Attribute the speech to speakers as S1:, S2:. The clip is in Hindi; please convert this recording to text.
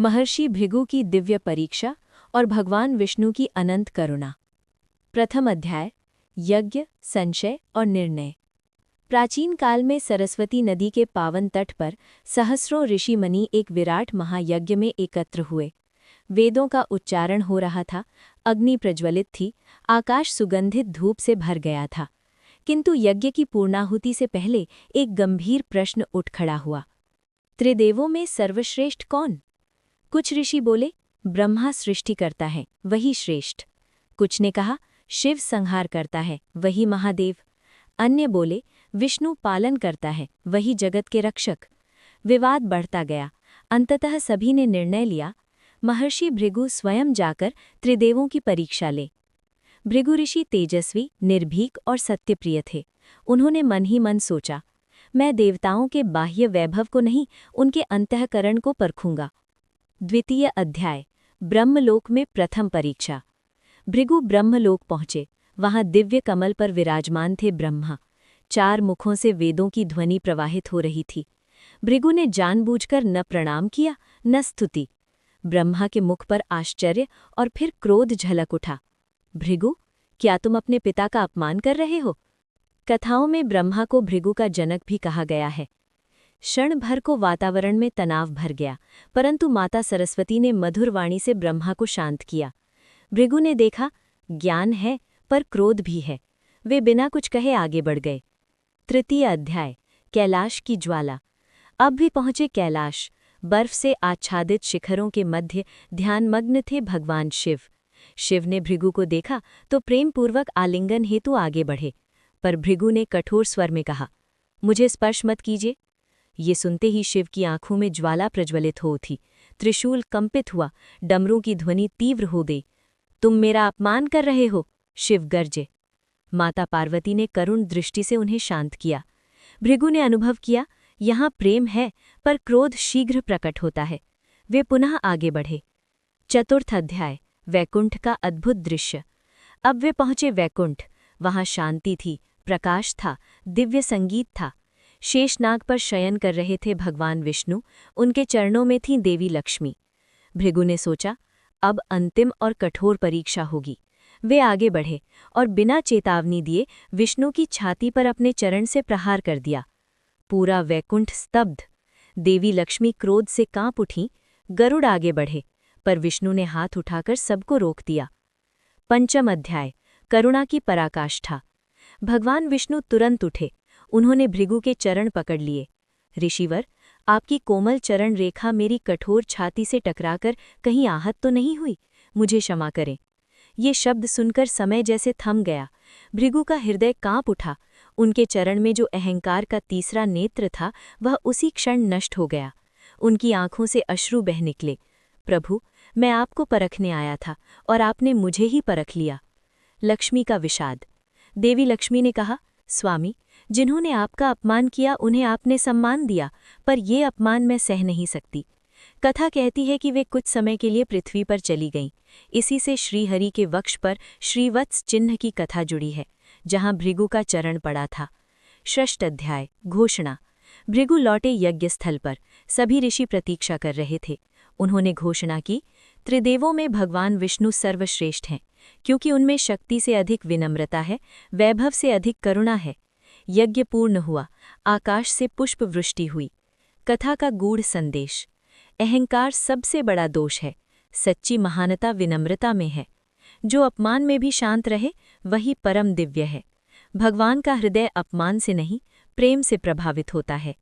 S1: महर्षि भृगु की दिव्य परीक्षा और भगवान विष्णु की अनंत करुणा। प्रथम अध्याय यज्ञ, संशय और निर्णय। प्राचीन काल में सरस्वती नदी के पावन तट पर सहस्रों ऋषि मुनि एक विराट महायज्ञ में एकत्र हुए। वेदों का उच्चारण हो रहा था, अग्नि प्रज्वलित थी, आकाश सुगंधित धूप से भर गया था। किंतु यज्ञ की पूर्णाहुति से पहले एक गंभीर प्रश्न उठ खड़ा हुआ। त्रिदेवों में सर्वश्रेष्ठ कौन? कुछ ऋषि बोले, ब्रह्मा सृष्टि करता है, वही श्रेष्ठ। कुछ ने कहा, शिव संहार करता है, वही महादेव। अन्य बोले, विष्णु पालन करता है, वही जगत के रक्षक। विवाद बढ़ता गया। अंततः सभी ने निर्णय लिया, महर्षि भृगु स्वयं जाकर त्रिदेवों की परीक्षा ले। भृगु ऋषि तेजस्वी, निर्भीक और सत्यप्रिय थे। उन्होंने मन ही मन सोचा, मैं देवताओं के बाह्य वैभव को नहीं, उनके अंतःकरण को परखूंगा। द्वितीय अध्याय ब्रह्मलोक में प्रथम परीक्षा। भृगु ब्रह्मलोक पहुंचे। वहां दिव्य कमल पर विराजमान थे ब्रह्मा। 4 मुखों से वेदों की ध्वनि प्रवाहित हो रही थी। भृगु ने जानबूझकर न प्रणाम किया, न स्तुति। ब्रह्मा के मुख पर आश्चर्य और फिर क्रोध झलक उठा। भृगु, क्या तुम अपने पिता का अपमान कर रहे हो? कथाओं में ब्रह्मा को भृगु का जनक भी कहा गया है। क्षण भर को वातावरण में तनाव भर गया, परंतु माता सरस्वती ने मधुर वाणी से ब्रह्मा को शांत किया। भृगु ने देखा, ज्ञान है पर क्रोध भी है। वे बिना कुछ कहे आगे बढ़ गए। तृतीय अध्याय कैलाश की ज्वाला। अब भी पहुंचे कैलाश। बर्फ से आच्छादित शिखरों के मध्य ध्यानमग्न थे भगवान शिव। शिव ने भृगु को देखा तो प्रेमपूर्वक आलिंगन हेतु आगे बढ़े, पर भृगु ने कठोर स्वर में कहा, मुझे स्पर्श मत कीजिए। ये सुनते ही शिव की आंखों में ज्वाला प्रज्वलित हो उठी। त्रिशूल कंपित हुआ, डमरू की ध्वनि तीव्र हो गई। तुम मेरा अपमान कर रहे हो, शिव गरजे। माता पार्वती ने करुण दृष्टि से उन्हें शांत किया। भृगु ने अनुभव किया, यहाँ प्रेम है पर क्रोध शीघ्र प्रकट होता है। वे पुनः आगे बढ़े। चतुर्थ अध्याय वैकुंठ का अद्भुत दृश्य। अब वे पहुंचे वैकुंठ। वहां शांति थी, प्रकाश था, दिव्य संगीत था। शेषनाग पर शयन कर रहे थे भगवान विष्णु, उनके चरणों में थी देवी लक्ष्मी। भृगु ने सोचा, अब अंतिम और कठोर परीक्षा होगी। वे आगे बढ़े और बिना चेतावनी दिए विष्णु की छाती पर अपने चरण से प्रहार कर दिया। पूरा वैकुंठ स्तब्ध। देवी लक्ष्मी क्रोध से कांप उठीं। गरुड़ आगे बढ़े, पर विष्णु ने हाथ उठाकर सबको रोक दिया। पंचम अध्याय करुणा की पराकाष्ठा। भगवान विष्णु तुरंत उठे। उन्होंने भृगु के चरण पकड़ लिए। ऋषिवर, आपकी कोमल चरण रेखा मेरी कठोर छाती से टकराकर कहीं आहत तो नहीं हुई? मुझे क्षमा करें। ये शब्द सुनकर समय जैसे थम गया। भृगु का हृदय कांप उठा। उनके चरण में जो अहंकार का तीसरा नेत्र था, वह उसी क्षण नष्ट हो गया। उनकी आंखों से अश्रु बह निकले। प्रभु, मैं आपको परखने आया था और आपने मुझे ही परख लिया। लक्ष्मी का विषाद। देवी लक्ष्मी ने कहा, स्वामी, जिन्होंने आपका अपमान किया उन्हें आपने सम्मान दिया, पर ये अपमान मैं सह नहीं सकती। कथा कहती है कि वे कुछ समय के लिए पृथ्वी पर चली गईं। इसी से श्रीहरि के वक्ष पर श्रीवत्स चिन्ह की कथा जुड़ी है, जहां भृगु का चरण पड़ा था। षष्ठ अध्याय घोषणा। भृगु लौटे यज्ञस्थल पर। सभी ऋषि प्रतीक्षा कर रहे थे। उन्होंने घोषणा की, त्रिदेवों में भगवान विष्णु सर्वश्रेष्ठ हैं, क्योंकि उनमें शक्ति से अधिक विनम्रता है, वैभव से अधिक करुणा है। यज्ञ पूर्ण हुआ। आकाश से पुष्प वृष्टि हुई। कथा का गूढ़ संदेश। अहंकार सबसे बड़ा दोष है। सच्ची महानता विनम्रता में है। जो अपमान में भी शांत रहे, वही परम दिव्य है। भगवान का हृदय अपमान से नहीं, प्रेम से प्रभावित होता है।